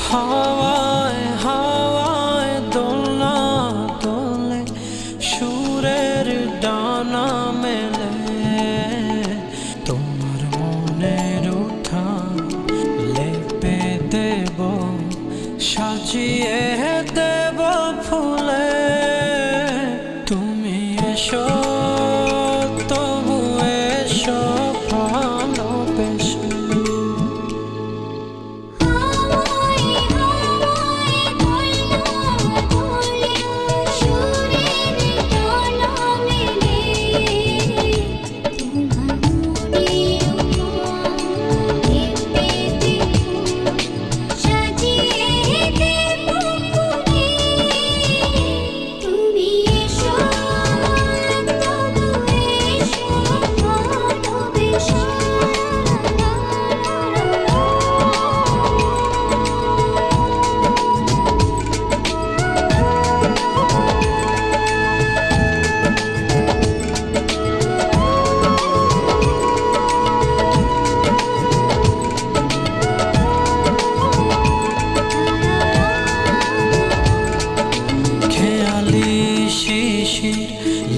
হাওয়ায় হাওয়ায় দোলনা দোলে সুরের ডানা মেলে তোমার মনের উঠান লেপে দেব সাজিয়ে দেব ফুলে তুমি এসো তবু এসো ভালোবেসে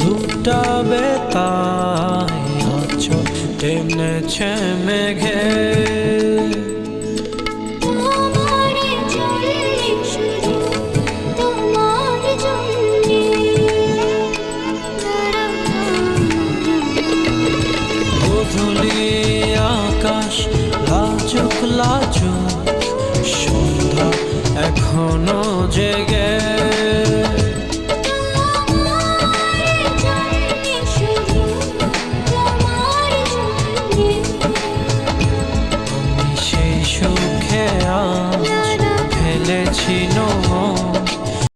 লুটাবে তাই আঁচল টেনেছে মেঘে গোধূলি আকাশ লাজুক লাজুক সন্ধ্যা এখনো জেগে